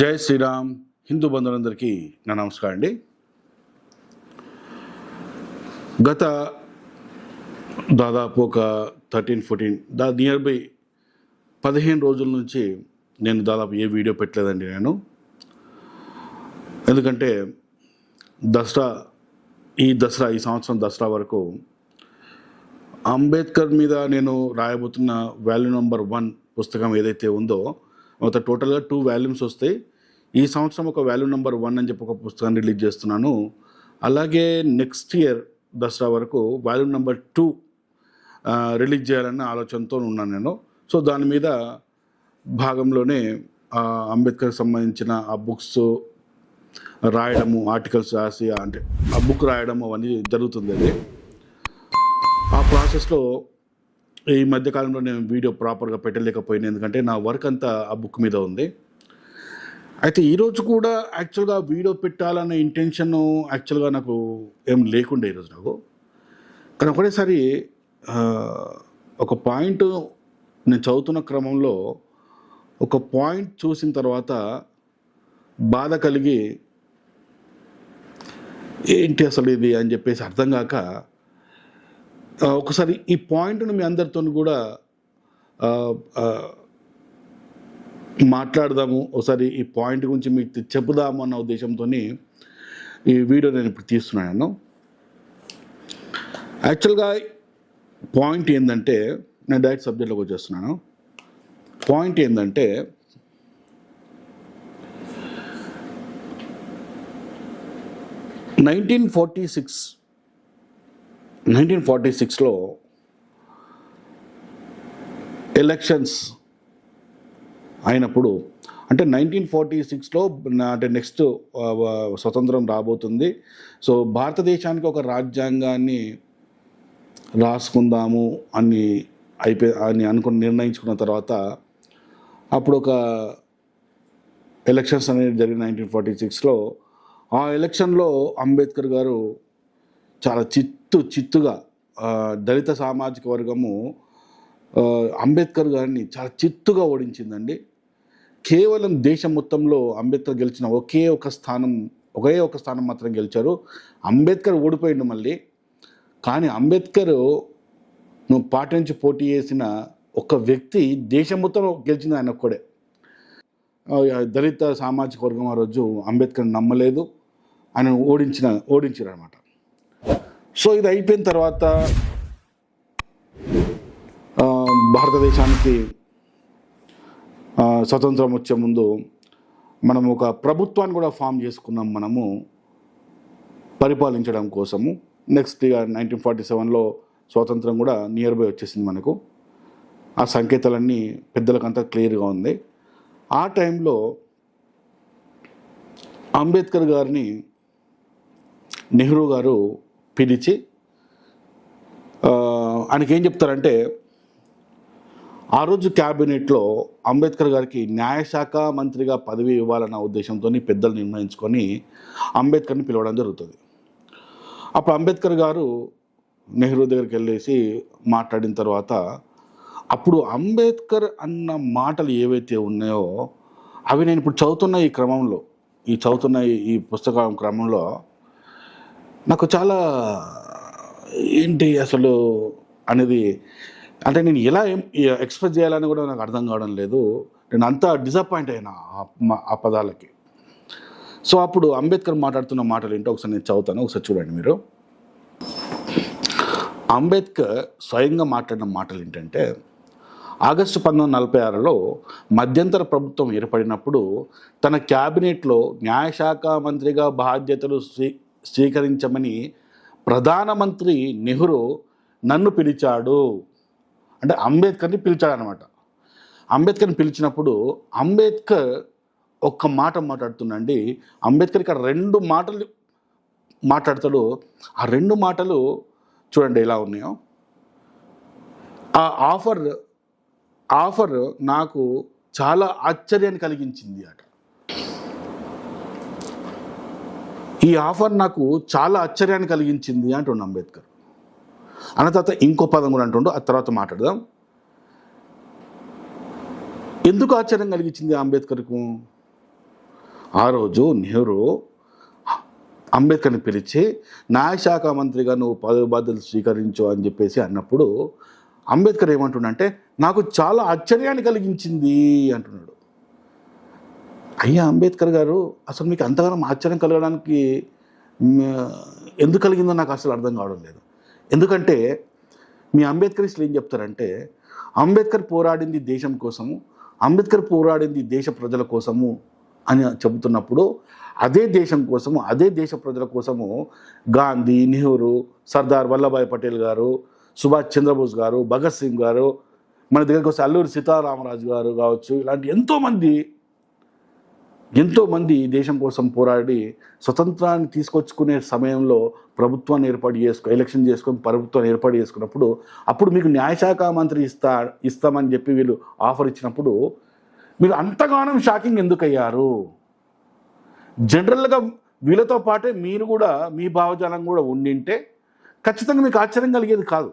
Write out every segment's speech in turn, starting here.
జై శ్రీరామ్. హిందూ బంధువులందరికీ నా నమస్కారం అండి. గత దాదాపు ఒక 13-14 నియర్ బై 15 రోజుల నుంచి నేను దాదాపు ఏ వీడియో పెట్టలేదండి. ఎందుకంటే ఈ సంవత్సరం దసరా వరకు అంబేద్కర్ మీద నేను రాయబోతున్న వాల్యూ నెంబర్ 1 పుస్తకం ఏదైతే ఉందో మొత్తం టోటల్గా 2 వాల్యూమ్స్ వస్తాయి. ఈ సంవత్సరం ఒక వాల్యూ నెంబర్ 1 అని చెప్పి ఒక పుస్తకాన్ని రిలీజ్ చేస్తున్నాను. అలాగే నెక్స్ట్ ఇయర్ దసరా వరకు వాల్యూ నెంబర్ 2 రిలీజ్ చేయాలన్న ఆలోచనతో ఉన్నాను నేను. సో దాని మీద భాగంలోనే అంబేద్కర్కి సంబంధించిన ఆ బుక్స్ రాయడము, ఆర్టికల్స్ రాసి అంటే ఆ బుక్ రాయడం అవన్నీ జరుగుతుంది. అది ఆ ప్రాసెస్లో ఈ మధ్యకాలంలో నేను వీడియో ప్రాపర్గా పెట్టలేకపోయినా, ఎందుకంటే నా వర్క్ అంతా ఆ బుక్ మీద ఉంది. అయితే ఈరోజు కూడా యాక్చువల్గా వీడియో పెట్టాలనే ఇంటెన్షన్ యాక్చువల్గా నాకు ఏం లేకుండే ఈరోజు నాకు. కానీ ఒకటేసారి ఒక పాయింట్ నేను చదువుతున్న క్రమంలో ఒక పాయింట్ చూసిన తర్వాత బాధ కలిగి ఏంటి అసలు ఇది అని చెప్పేసి అర్థం కాక ఒకసారి ఈ పాయింట్ను మీ అందరితో కూడా మాట్లాడదాము, ఒకసారి ఈ పాయింట్ గురించి మీకు చెప్పుదాము అన్న ఉద్దేశంతో ఈ వీడియో నేను ఇప్పుడు తీస్తున్నాను. యాక్చువల్గా పాయింట్ ఏంటంటే, నేను డైరెక్ట్ సబ్జెక్ట్లోకి వచ్చేస్తున్నాను. పాయింట్ ఏంటంటే, నైన్టీన్ ఫార్టీ సిక్స్లో ఎలక్షన్స్ అయినప్పుడు, అంటే 1946లో అంటే నెక్స్ట్ స్వతంత్రం రాబోతుంది. సో భారతదేశానికి ఒక రాజ్యాంగాన్ని రాసుకుందాము అని నిర్ణయించుకున్న తర్వాత అప్పుడు ఒక ఎలక్షన్స్ అనేది జరిగిన 1946లో. ఆ ఎలక్షన్లో అంబేద్కర్ గారు చాలా చిత్తుగా దళిత సామాజిక వర్గము అంబేద్కర్ గారిని చాలా చిత్తుగా ఓడించిందండి. కేవలం దేశం మొత్తంలో అంబేద్కర్ గెలిచిన ఒకే ఒక స్థానం మాత్రం గెలిచారు. అంబేద్కర్ ఓడిపోయిండు మళ్ళీ. కానీ అంబేద్కర్ పార్టీ నుంచి పోటీ చేసిన ఒక వ్యక్తి దేశం మొత్తం గెలిచింది ఆయన ఒక్కడే. దళిత సామాజిక వర్గం ఆ రోజు అంబేద్కర్ నమ్మలేదు, ఆయన ఓడించారు అనమాట. సో ఇది అయిపోయిన తర్వాత భారతదేశానికి స్వతంత్రం వచ్చే ముందు మనం ఒక ప్రభుత్వాన్ని కూడా ఫామ్ చేసుకున్నాం మనము పరిపాలించడం కోసము. నెక్స్ట్ ఇక 1947లో స్వాతంత్రం కూడా నియర్ బై వచ్చేసింది మనకు. ఆ సంకేతాలన్నీ పెద్దలకంతా క్లియర్గా ఉంది. ఆ టైంలో అంబేద్కర్ గారిని నెహ్రూ గారు పిలిచి ఆయనకి ఏం చెప్తారంటే, ఆ రోజు క్యాబినెట్లో అంబేద్కర్ గారికి న్యాయశాఖ మంత్రిగా పదవి ఇవ్వాలన్న ఉద్దేశంతో పెద్దలు నిర్ణయించుకొని అంబేద్కర్ని పిలవడం జరుగుతుంది. అప్పుడు అంబేద్కర్ గారు నెహ్రూ దగ్గరికి వెళ్ళేసి మాట్లాడిన తర్వాత అప్పుడు అంబేద్కర్ అన్న మాటలు ఏవైతే ఉన్నాయో అవి నేను ఇప్పుడు చదువుతున్న ఈ పుస్తకం క్రమంలో నాకు చాలా ఏంటి అసలు అనేది, అంటే నేను ఎలా ఎక్స్ప్రెస్ చేయాలని కూడా నాకు అర్థం కావడం లేదు. నేను అంతా డిసప్పాయింట్ అయినా ఆ పదాలకి. సో అప్పుడు అంబేద్కర్ మాట్లాడుతున్న మాటలు ఏంటో ఒకసారి నేను చదువుతాను, ఒకసారి చూడండి మీరు. అంబేద్కర్ స్వయంగా మాట్లాడిన మాటలు ఏంటంటే, ఆగస్టు 1946లో మధ్యంతర ప్రభుత్వం ఏర్పడినప్పుడు తన క్యాబినెట్లో న్యాయశాఖ మంత్రిగా బాధ్యతలు స్వీకరించమని ప్రధానమంత్రి నెహ్రూ నన్ను పిలిచాడు. అంటే అంబేద్కర్ని పిలిచాడు అనమాట. అంబేద్కర్ని పిలిచినప్పుడు అంబేద్కర్ ఒక్క మాట మాట్లాడుతుండండి. అంబేద్కర్ ఇక్కడ 2 మాటలు మాట్లాడతాడు. ఆ 2 మాటలు చూడండి ఎలా ఉన్నాయో. ఆ ఆఫర్ నాకు చాలా ఆశ్చర్యాన్ని కలిగించింది అట. ఈ ఆఫర్ నాకు చాలా ఆశ్చర్యాన్ని కలిగించింది అంటుండు అంబేద్కర్. అన్న తర్వాత ఇంకో పదం కూడా అంటుండు, ఆ తర్వాత మాట్లాడదాం. ఎందుకు ఆశ్చర్యం కలిగించింది అంబేద్కర్కు? ఆ రోజు నెహ్రూ అంబేద్కర్ని పిలిచి న్యాయశాఖ మంత్రిగా నువ్వు పదవి బాధ్యతలు స్వీకరించు అని చెప్పేసి అన్నప్పుడు అంబేద్కర్ ఏమంటున్నాడంటే నాకు చాలా ఆశ్చర్యాన్ని కలిగించింది అంటున్నాడు. అయ్యా అంబేద్కర్ గారు, అసలు మీకు అంతగానం ఆశ్చర్యం కలగడానికి ఎందుకు కలిగిందో నాకు అసలు అర్థం కావడం లేదు. ఎందుకంటే మీ అంబేద్కరిస్టులు ఏం చెప్తారంటే అంబేద్కర్ పోరాడింది దేశం కోసము, అంబేద్కర్ పోరాడింది దేశ ప్రజల కోసము అని చెబుతున్నప్పుడు అదే దేశం కోసము, అదే దేశ ప్రజల కోసము గాంధీ, నెహ్రూ, సర్దార్ వల్లభాయ్ పటేల్ గారు, సుభాష్ చంద్రబోస్ గారు, భగత్ సింగ్ గారు, మన దగ్గరికి వస్తే అల్లూరి సీతారామరాజు గారు కావచ్చు, ఇలాంటి ఎంతోమంది దేశం కోసం పోరాడి స్వతంత్రాన్ని తీసుకొచ్చుకునే సమయంలో ప్రభుత్వాన్ని ఎలక్షన్ చేసుకొని ప్రభుత్వాన్ని ఏర్పాటు చేసుకున్నప్పుడు అప్పుడు మీకు న్యాయశాఖ మంత్రి ఇస్తామని చెప్పి వీళ్ళు ఆఫర్ ఇచ్చినప్పుడు మీరు అంతగానం షాకింగ్ ఎందుకు అయ్యారు? జనరల్గా వీళ్ళతో పాటే మీరు కూడా మీ భావజాలం కూడా ఉండింటే ఖచ్చితంగా మీకు ఆశ్చర్యం కలిగేది కాదు.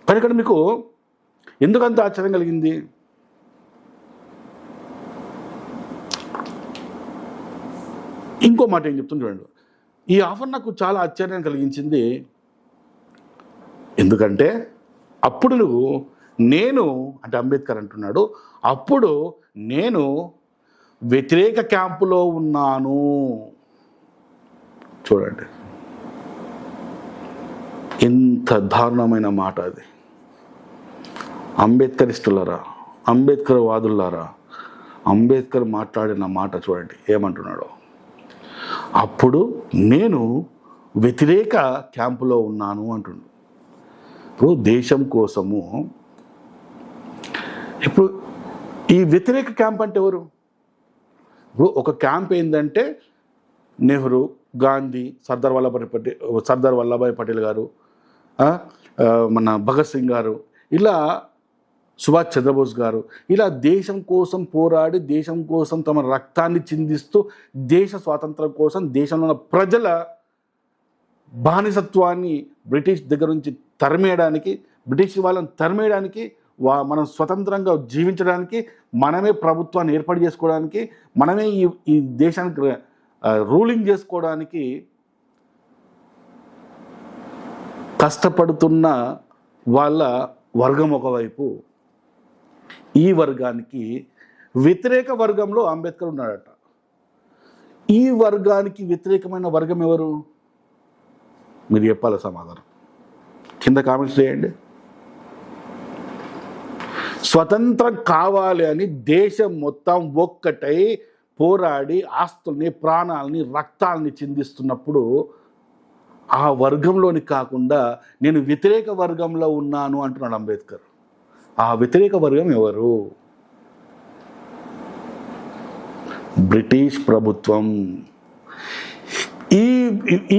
కానీ ఇక్కడ మీకు ఎందుకంత ఆశ్చర్యం కలిగింది? ఇంకో మాట ఏం చెప్తుంది చూడండి. ఈ ఆఫర్ నాకు చాలా ఆశ్చర్యం కలిగించింది. ఎందుకంటే అప్పుడు నేను అంటే అంబేద్కర్ అంటున్నాడు, అప్పుడు నేను వ్యతిరేక క్యాంపులో ఉన్నాను. చూడండి ఎంత దారుణమైన మాట అది. అంబేద్కరిస్టులారా, అంబేద్కర్ వాదులారా, అంబేద్కర్ మాట్లాడిన మాట చూడండి ఏమంటున్నాడో. అప్పుడు నేను వ్యతిరేక క్యాంపులో ఉన్నాను అంటున్నాడు. ఇప్పుడు దేశం కోసము, ఇప్పుడు ఈ వ్యతిరేక క్యాంప్ అంటే ఎవరు? ఇప్పుడు ఒక క్యాంప్ ఏంటంటే నెహ్రూ, గాంధీ, సర్దార్ వల్లభాయ్ పటేల్ గారు, మన భగత్ సింగ్ గారు, ఇలా సుభాష్ చంద్రబోస్ గారు, ఇలా దేశం కోసం పోరాడి దేశం కోసం తమ రక్తాన్ని చిందిస్తూ దేశ స్వాతంత్రం కోసం దేశంలో ఉన్న ప్రజల బానిసత్వాన్ని బ్రిటిష్ దగ్గర నుంచి తరిమేయడానికి, బ్రిటిష్ వాళ్ళని తరిమేయడానికి, మనం స్వతంత్రంగా జీవించడానికి, మనమే ప్రభుత్వాన్ని ఏర్పాటు చేసుకోవడానికి, మనమే ఈ దేశానికి రూలింగ్ చేసుకోవడానికి కష్టపడుతున్న వాళ్ళ వర్గం ఒకవైపు, ఈ వర్గానికి వ్యతిరేక వర్గంలో అంబేద్కర్ ఉన్నాడట. ఈ వర్గానికి వ్యతిరేకమైన వర్గం ఎవరు? మీరు చెప్పాలి సమాధానం. కింద కామెంట్స్ చేయండి. స్వతంత్రం కావాలి అని దేశం మొత్తం ఒక్కటై పోరాడి ఆస్తుల్ని, ప్రాణాలని, రక్తాలని చిందిస్తున్నప్పుడు ఆ వర్గంలోని కాకుండా నేను వ్యతిరేక వర్గంలో ఉన్నాను అంటున్నాడు అంబేద్కర్. ఆ వ్యతిరేక వర్గం ఎవరు? బ్రిటిష్ ప్రభుత్వం.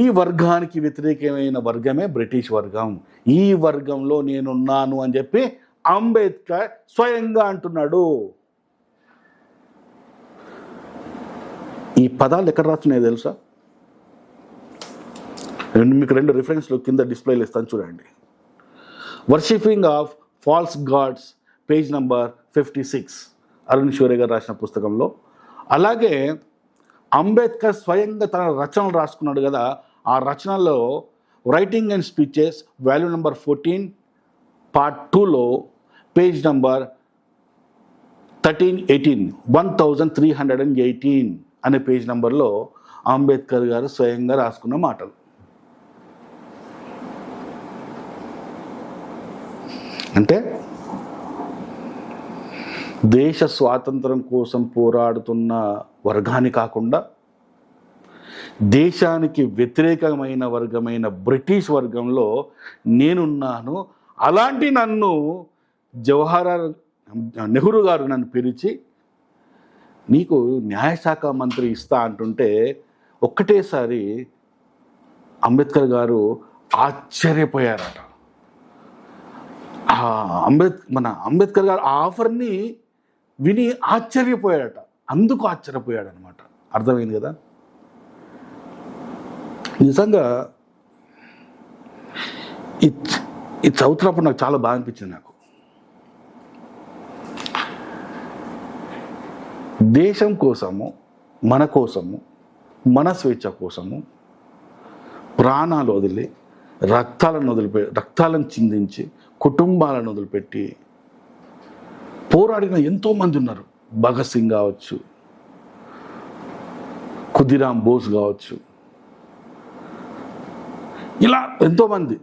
ఈ వర్గానికి వ్యతిరేకమైన వర్గమే బ్రిటిష్ వర్గం. ఈ వర్గంలో నేనున్నాను అని చెప్పి అంబేద్కర్ స్వయంగా అంటున్నాడు. ఈ పదాలు ఎక్కడ రాస్తున్నాయో తెలుసా? మీకు 2 రిఫరెన్స్లు కింద డిస్ప్లేలు ఇస్తాను చూడండి. Worshipping of false gods, page number 56, Arun Shourie గారు రాసిన పుస్తకంలో. అలాగే అంబేద్కర్ స్వయంగా తన రచనలు రాసుకున్నాడు కదా, ఆ రచనలో writing and speeches value number 14 part 2లో పేజ్ నంబర్ 1318 అనే పేజ్ నంబర్లో అంబేద్కర్ గారు స్వయంగా రాసుకున్న మాటలు. అంటే దేశ స్వాతంత్రం కోసం పోరాడుతున్న వర్గాన్ని కాకుండా దేశానికి వ్యతిరేకమైన వర్గమైన బ్రిటిష్ వర్గంలో నేనున్నాను. అలాంటి నన్ను నెహ్రూ గారు నన్ను పిలిచి నీకు న్యాయశాఖ మంత్రి ఇస్తా అంటుంటే ఒక్కటేసారి అంబేద్కర్ గారు ఆశ్చర్యపోయారట. మన అంబేద్కర్ గారు ఆ ఆఫర్ని విని ఆశ్చర్యపోయాడట. అందుకు ఆశ్చర్యపోయాడు అనమాట. అర్థమైంది కదా? నిజంగా ఇది చదువుతున్నప్పుడు నాకు చాలా బాగా అనిపించింది. నాకు దేశం కోసము, మన కోసము, మన స్వేచ్ఛ కోసము ప్రాణాలు వదిలి, రక్తాలను చిందించి, కుటుంబాలను వదిలిపెట్టి పోరాడిన ఎంతోమంది ఉన్నారు. భగత్ సింగ్ కావచ్చు, ఖుదీరామ్ బోస్ కావచ్చు, ఇలా ఎంతోమంది,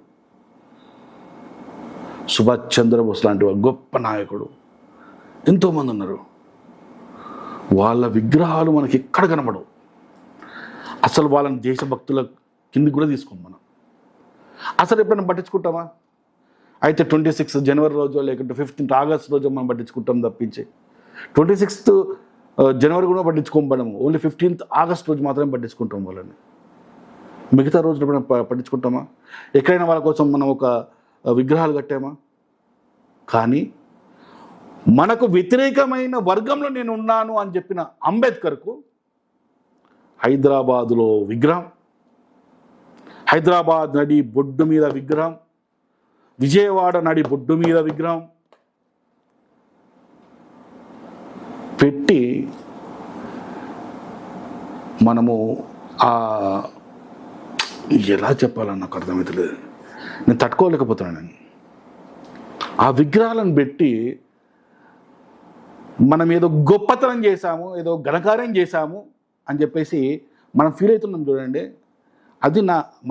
సుభాష్ చంద్రబోస్ లాంటి గొప్ప నాయకుడు ఎంతోమంది ఉన్నారు. వాళ్ళ విగ్రహాలు మనకి ఎక్కడ కనబడవు. అసలు వాళ్ళని దేశభక్తుల కిందికి కూడా తీసుకోం మనం. అసలు ఎప్పుడైనా పట్టించుకుంటామా? అయితే 26 జనవరి రోజు లేకుంటే 15 ఆగస్ట్ రోజు మనం పట్టించుకుంటాం తప్పించి 26 జనవరి కూడా పట్టించుకోం. ఓన్లీ 15 ఆగస్ట్ రోజు మాత్రమే పట్టించుకుంటాం వాళ్ళని. మిగతా రోజులు ఎప్పుడైనా పట్టించుకుంటామా? ఎక్కడైనా వాళ్ళ కోసం మనం ఒక విగ్రహాలు కట్టామా? కానీ మనకు వ్యతిరేకమైన వర్గంలో నేను ఉన్నాను అని చెప్పిన అంబేద్కర్కు హైదరాబాదులో విగ్రహం, హైదరాబాద్ నడి బొడ్డు మీద విగ్రహం, విజయవాడ నడి బొడ్డు మీద విగ్రహం పెట్టి మనము ఎలా చెప్పాలని నాకు అర్థమవుతలేదు. నేను తట్టుకోలేకపోతున్నాను. ఆ విగ్రహాలను పెట్టి మనం ఏదో గొప్పతనం చేశాము, ఏదో ఘనకార్యం చేశాము అని చెప్పేసి మనం ఫీల్ అవుతున్నాం చూడండి. అది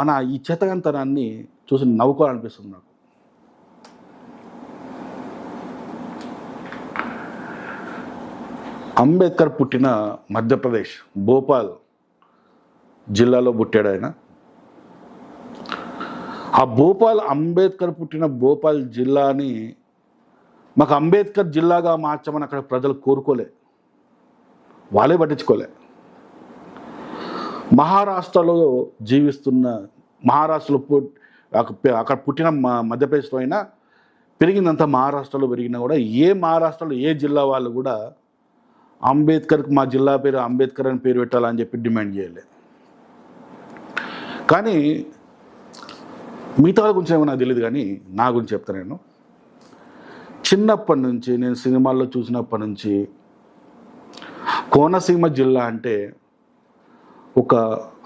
మన ఈ చేతకంతనాన్ని చూసి నవ్వుకోవాలనిపిస్తుంది నాకు. అంబేద్కర్ పుట్టిన మధ్యప్రదేశ్ భోపాల్ జిల్లాలో పుట్టాడు ఆయన. ఆ అంబేద్కర్ పుట్టిన భోపాల్ జిల్లాని మాకు అంబేద్కర్ జిల్లాగా మార్చమని అక్కడ ప్రజలు కోరుకోలే, వాళ్ళే పట్టించుకోలే. మహారాష్ట్రలో జీవిస్తున్న, మహారాష్ట్రలో అక్కడ పుట్టిన మధ్యప్రదేశ్లో అయినా పెరిగిందంతా మహారాష్ట్రలో పెరిగినా కూడా మహారాష్ట్రలో ఏ జిల్లా వాళ్ళు కూడా అంబేద్కర్కి మా జిల్లా పేరు అంబేద్కర్ అని పేరు పెట్టాలని చెప్పి డిమాండ్ చేయలే. కానీ మిగతా వాళ్ళ గురించి ఏమో నాకు తెలియదు, కానీ నా గురించి చెప్తాను. నేను చిన్నప్పటి నుంచి, నేను సినిమాల్లో చూసినప్పటి నుంచి కోనసీమ జిల్లా అంటే ఒక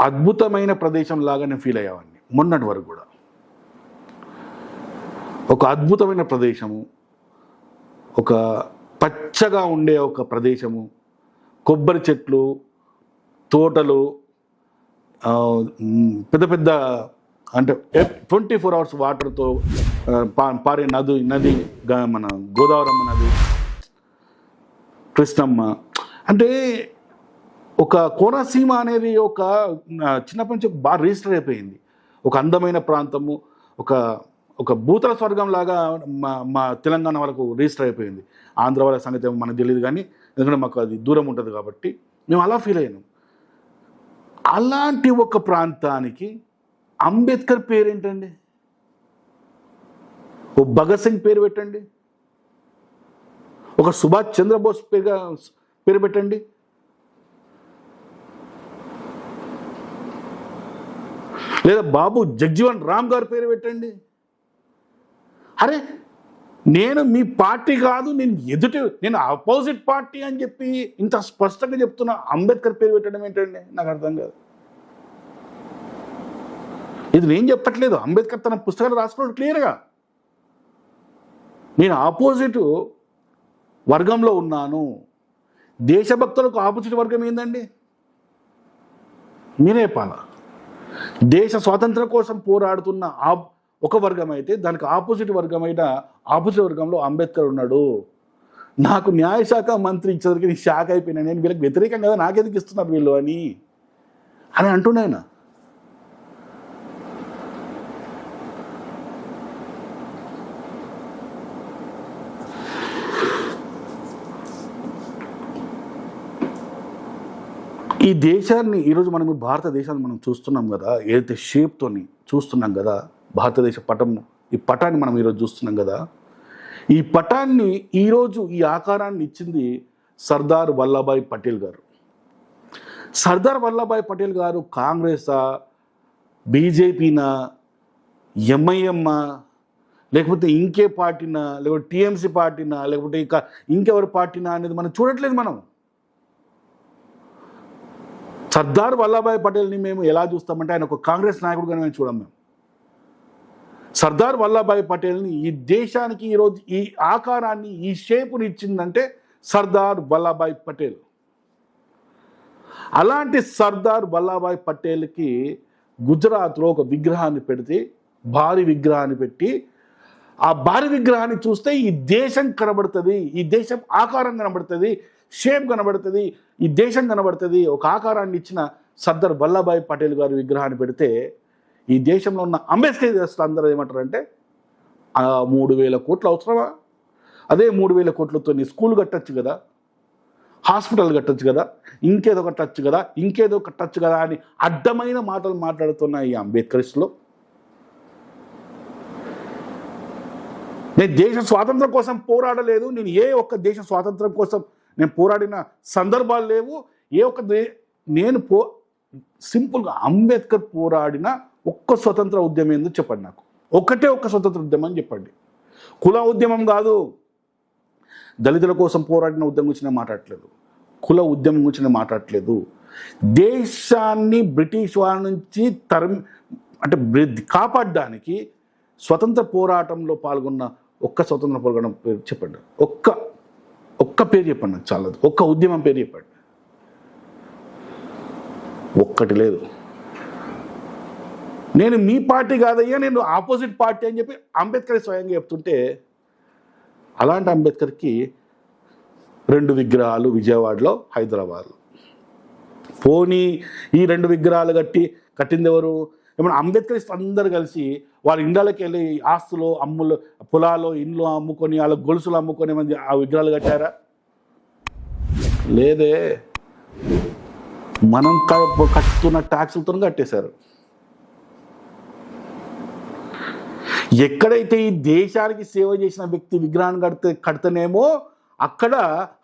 అద్భుతమైన ప్రదేశం లాగా నేను ఫీల్ అయ్యేవాడిని. మొన్నటి వరకు కూడా ఒక అద్భుతమైన ప్రదేశము, ఒక పచ్చగా ఉండే ఒక ప్రదేశము, కొబ్బరి చెట్లు, తోటలు, పెద్ద పెద్ద అంటే 24 hours వాటర్తో పారే నది, మన గోదావరమ్మ నది, కృష్ణమ్మ. అంటే ఒక కోనసీమ అనేది ఒక చిన్నప్పటి నుంచి బాగా రిజిస్టర్ అయిపోయింది. ఒక అందమైన ప్రాంతము, ఒక భూతల స్వర్గం లాగా మా తెలంగాణ వాళ్ళకు రిజిస్టర్ అయిపోయింది. ఆంధ్ర వాళ్ళ సంగతి మనకు తెలియదు, కానీ ఎందుకంటే మాకు అది దూరం ఉంటుంది కాబట్టి మేము అలా ఫీల్ అయ్యాము. అలాంటి ఒక ప్రాంతానికి అంబేద్కర్ పేరేంటండి? ఓ భగత్ సింగ్ పేరు పెట్టండి, ఒక సుభాష్ చంద్రబోస్ పేరు పెట్టండి, లేదా బాబు జగ్జీవన్ రామ్ గారి పేరు పెట్టండి. అరే, నేను మీ పార్టీ కాదు, నేను అపోజిట్ పార్టీ అని చెప్పి ఇంత స్పష్టంగా చెప్తున్నా, అంబేద్కర్ పేరు పెట్టడం ఏంటండి? నాకు అర్థం కాదు. ఇది నేను చెప్పట్లేదు, అంబేద్కర్ తన పుస్తకాలు రాసుకున్నాడు క్లియర్గా. నేను ఆపోజిట్ వర్గంలో ఉన్నాను. దేశభక్తులకు ఆపోజిట్ వర్గం ఏందండి? మీరే పాల. దేశ స్వాతంత్రం కోసం పోరాడుతున్న ఒక వర్గం అయితే దానికి ఆపోజిట్ వర్గంలో అంబేద్కర్ ఉన్నాడు. నాకు న్యాయశాఖ మంత్రి ఇచ్చేసరికి నేను షాక్ అయిపోయినా. నేను వీళ్ళకి వ్యతిరేకం కదా, నాకెందుకు ఇస్తున్నారు వీళ్ళు అని అంటున్నాయన. ఈ దేశాన్ని ఈరోజు మనం భారతదేశాన్ని మనం చూస్తున్నాం కదా, ఏదైతే షేప్తోని చూస్తున్నాం కదా, భారతదేశ ఈ పటాన్ని మనం ఈరోజు చూస్తున్నాం కదా. ఈ పటాన్ని ఈరోజు ఈ ఆకారాన్ని ఇచ్చింది సర్దార్ వల్లభాయ్ పటేల్ గారు. సర్దార్ వల్లభాయ్ పటేల్ గారు కాంగ్రెసా, బీజేపీనా, ఎంఐఎమ్మా, లేకపోతే ఇంకే పార్టీనా, లేకపోతే టీఎంసీ పార్టీనా, లేకపోతే ఇంకెవరి పార్టీనా అనేది మనం చూడట్లేదు. మనం సర్దార్ వల్లభాయ్ పటేల్ని మేము ఎలా చూస్తామంటే ఆయన ఒక కాంగ్రెస్ నాయకుడుగా మేము చూడం. మేము సర్దార్ వల్లభాయ్ పటేల్ని ఈ దేశానికి ఈరోజు ఈ ఆకారాన్ని ఈ షేపుని ఇచ్చిందంటే సర్దార్ వల్లభాయ్ పటేల్. అలాంటి సర్దార్ వల్లభాయ్ పటేల్కి గుజరాత్లో ఒక విగ్రహాన్ని పెడితే, భారీ విగ్రహాన్ని పెట్టి, ఆ భారీ విగ్రహాన్ని చూస్తే ఈ దేశం కనబడుతుంది, ఈ దేశం ఆకారం కనబడుతుంది, షేప్ కనబడుతుంది, ఈ దేశం కనబడుతుంది. ఒక ఆకారాన్ని ఇచ్చిన సర్దార్ వల్లభాయ్ పటేల్ గారి విగ్రహాన్ని పెడితే ఈ దేశంలో ఉన్న అంబేద్కర్ అందరూ ఏమంటారంటే 3,000 కోట్లు అవసరమా? అదే 3,000 కోట్లతో నీ స్కూల్ కట్టచ్చు కదా, హాస్పిటల్ కట్టచ్చు కదా, ఇంకేదో కట్టచ్చు కదా, ఇంకేదో కట్టచ్చు కదా అని అడ్డమైన మాటలు మాట్లాడుతున్న ఈ అంబేద్కరిస్టులు, నేను దేశ స్వాతంత్రం కోసం పోరాడలేదు, నేను ఏ ఒక్క దేశ స్వాతంత్రం కోసం నేను పోరాడిన సందర్భాలు లేవు, నేను సింపుల్గా అంబేద్కర్ పోరాడిన ఒక్క స్వతంత్ర ఉద్యమం ఏందో చెప్పండి నాకు. ఒక్క స్వతంత్ర ఉద్యమం అని చెప్పండి. కుల ఉద్యమం కాదు, దళితుల కోసం పోరాడిన ఉద్యమం గురించి నేను మాట్లాడట్లేదు, కుల ఉద్యమం గురించి నేను మాట్లాడట్లేదు. దేశాన్ని బ్రిటిష్ వారి నుంచి కాపాడడానికి స్వతంత్ర పోరాటంలో పాల్గొన్న ఒక్క స్వతంత్ర పోరాటం పేరు చెప్పండి. ఒక్క పేరు చెప్పండి నాకు చాలదు. ఒక్క ఉద్యమం పేరు చెప్పండి. ఒక్కటి లేదు. నేను మీ పార్టీ కాదయ్యా, నేను ఆపోజిట్ పార్టీ అని చెప్పి అంబేద్కర్ స్వయంగా చెప్తుంటే, అలాంటి అంబేద్కర్కి 2 విగ్రహాలు విజయవాడలో, హైదరాబాద్లో. పోనీ ఈ 2 విగ్రహాలు కట్టింది ఎవరు? ఏమన్నా అంబేద్కరిస్ట్ అందరు కలిసి వాళ్ళ ఇండ్లకి వెళ్ళి ఆస్తులు పొలాలు ఇండ్లు అమ్ముకొని వాళ్ళ గొలుసులు అమ్ముకొని మంది ఆ విగ్రహాలు కట్టారా? లేదే. మనం కట్టుతున్న ట్యాక్సులతో కట్టేశారు. ఎక్కడైతే ఈ దేశానికి సేవ చేసిన వ్యక్తి విగ్రహాన్ని కడితేనేమో అక్కడ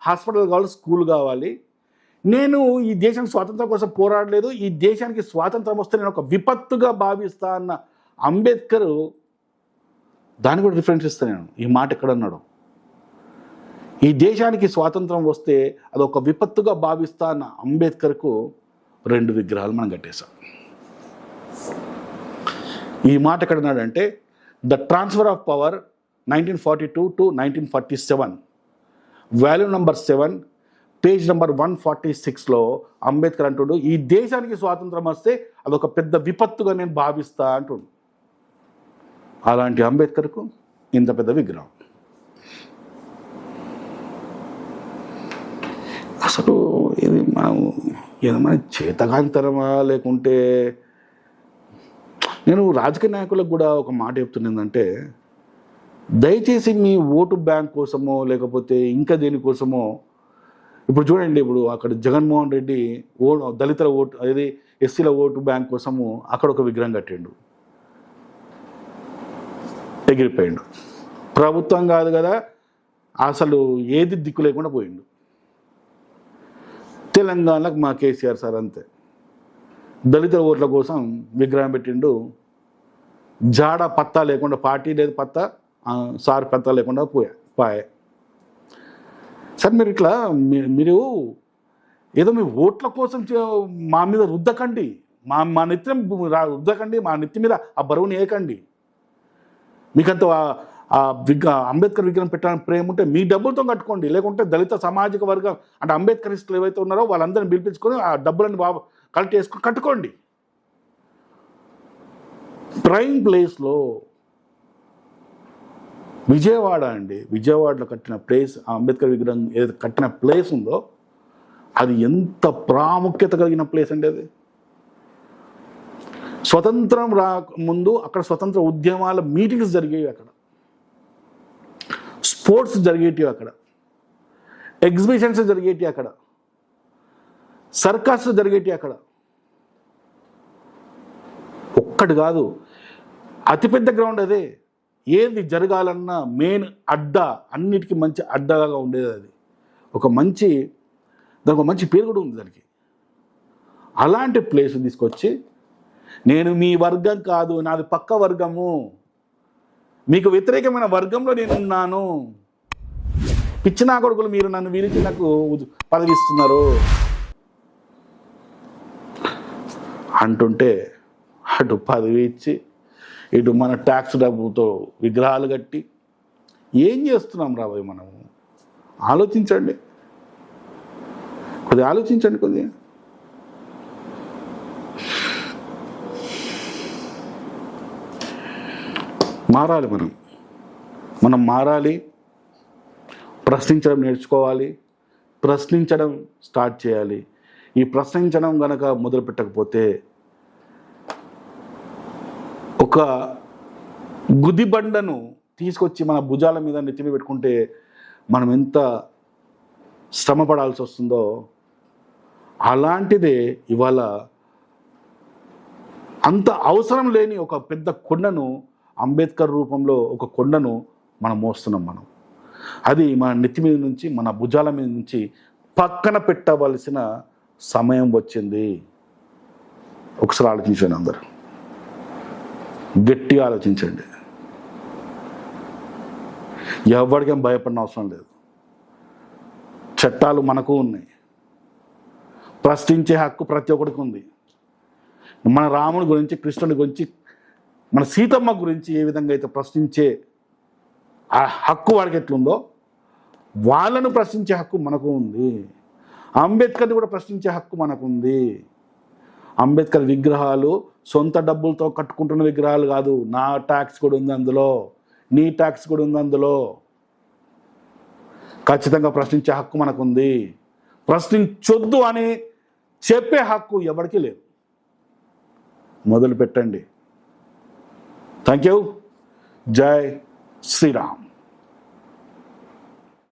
హాస్పిటల్ కావాలి, స్కూల్ కావాలి. నేను ఈ దేశం స్వాతంత్రం కోసం పోరాడలేదు, ఈ దేశానికి స్వాతంత్రం వస్తే నేను ఒక విపత్తుగా భావిస్తా అన్న అంబేద్కర్ దాన్ని కూడా రిఫరెన్స్ ఇస్తాను నేను. ఈ మాట ఎక్కడన్నాడు? ఈ దేశానికి స్వాతంత్రం వస్తే అదొక విపత్తుగా భావిస్తా అన్న అంబేద్కర్కు 2 విగ్రహాలు మనం కట్టేశాం. ఈ మాట ఎక్కడన్నాడంటే the transfer of power 1942 to 1947 volume number 7 page number 146లో అంబేద్కర్ అంటుడు ఈ దేశానికి స్వాతంత్రం వస్తే అదొక పెద్ద విపత్తుగా నేను భావిస్తా అంటుడు. అలాంటి అంబేద్కర్కు ఇంత పెద్ద విగ్రహం. అసలు ఇది ఏదైనా చేతగాంతరమా లేకుంటే? నేను రాజకీయ నాయకులకు కూడా ఒక మాట చెప్తున్నదంటే, దయచేసి మీ ఓటు బ్యాంక్ కోసమో లేకపోతే ఇంకా దేనికోసమో, ఇప్పుడు చూడండి, ఇప్పుడు అక్కడ జగన్మోహన్ రెడ్డి దళితుల ఓటు అదే ఎస్సీల ఓటు బ్యాంక్ కోసము అక్కడ ఒక విగ్రహం కట్టిండు, ఎగిరిపోయిండు. ప్రభుత్వం కాదు కదా, అసలు ఏది దిక్కు లేకుండా పోయిండు. తెలంగాణకు మా కేసీఆర్ సార్ అంతే, దళితుల ఓట్ల కోసం విగ్రహం పెట్టిండు. జాడ పత్తా లేకుండా, పార్టీ లేదు పత్తా, సార్ పత్తా లేకుండా పాయే. సార్ మీరు ఇట్లా మీరు ఏదో మీ ఓట్ల కోసం మా మీద రుద్దకండి, మా నెత్తి రుద్దకండి, మా నెత్తి మీద ఆ బరువుని వేయకండి. మీకంత అంబేద్కర్ విగ్రహం పెట్టడానికి ప్రేమ ఉంటే మీ డబ్బులతో కట్టుకోండి, లేకుంటే దళిత సామాజిక వర్గం అంటే అంబేద్కరిస్టులు ఏవైతే ఉన్నారో వాళ్ళందరినీ పిలిపించుకొని ఆ డబ్బులని కలెక్ట్ చేసుకొని కట్టుకోండి. ప్రైమ్ ప్లేస్లో విజయవాడ అండి, విజయవాడలో కట్టిన ప్లేస్, అంబేద్కర్ విగ్రహం ఏదైతే కట్టిన ప్లేస్ ఉందో అది ఎంత ప్రాముఖ్యత కలిగిన ప్లేస్ అండి. అది స్వతంత్రం రాకముందు అక్కడ స్వతంత్ర ఉద్యమాల మీటింగ్స్ జరిగేవి, అక్కడ స్పోర్ట్స్ జరిగేటివి, అక్కడ ఎగ్జిబిషన్స్ జరిగేటివి, అక్కడ సర్కస్ జరిగేటివి. అక్కడ ఒక్కటి కాదు, అతిపెద్ద గ్రౌండ్ అదే. ఏది జరగాలన్నా మెయిన్ అడ్డా, అన్నిటికీ మంచి అడ్డాగా ఉండేది అది. దానికి ఒక మంచి పేరు కూడా ఉంది దానికి. అలాంటి ప్లేస్ తీసుకొచ్చి నేను మీ వర్గం కాదు, నాది పక్క వర్గము, మీకు వ్యతిరేకమైన వర్గంలో నేను ఉన్నాను, పిచ్చినా కొడుకులు మీరు నన్ను వీరించి నాకు పదవిస్తున్నారు, అంటుంటే అటు పదవి ఇచ్చి ఇటు మన ట్యాక్స్ డబ్బుతో విగ్రహాలు కట్టి ఏం చేస్తున్నాం రాబోయే మనము? ఆలోచించండి, కొద్దిగా ఆలోచించండి. కొద్దిగా మారాలి, మనం మారాలి. ప్రశ్నించడం నేర్చుకోవాలి, ప్రశ్నించడం స్టార్ట్ చేయాలి. ఈ ప్రశ్నించడం గనక మొదలు పెట్టకపోతే ఒక గుదిబండను తీసుకొచ్చి మన భుజాల మీద నెత్తిమి పెట్టుకుంటే మనం ఎంత శ్రమ పడాల్సి వస్తుందో అలాంటిదే ఇవాళ అంత అవసరం లేని ఒక పెద్ద కొండను, అంబేద్కర్ రూపంలో ఒక కొండను మనం మోస్తున్నాం. అది మన నెత్తి మీద నుంచి, మన భుజాల మీద నుంచి పక్కన పెట్టవలసిన సమయం వచ్చింది. ఒకసారి ఆలోచించండి, అందరూ గట్టిగా ఆలోచించండి. ఎవరికేం భయపడిన అవసరం లేదు. చట్టాలు మనకు ఉన్నాయి, ప్రశ్నించే హక్కు ప్రతి ఒక్కరికి ఉంది. మన రాముడి గురించి, కృష్ణుడి గురించి, మన సీతమ్మ గురించి ఏ విధంగా అయితే ప్రశ్నించే ఆ హక్కు వాడికి ఎట్లుందో వాళ్ళను ప్రశ్నించే హక్కు మనకు ఉంది. అంబేద్కర్ని కూడా ప్రశ్నించే హక్కు మనకు ఉంది. అంబేద్కర్ విగ్రహాలు సొంత డబ్బులతో కట్టుకుంటున్న విగ్రహాలు కాదు. నా ట్యాక్స్ కూడా ఉంది అందులో, నీ ట్యాక్స్ కూడా ఉంది అందులో. ఖచ్చితంగా ప్రశ్నించే హక్కు మనకుంది. ప్రశ్నించొద్దు అని చెప్పే హక్కు ఎవరికీ లేదు. మొదలు పెట్టండి. Thank you. జై శ్రీరామ్.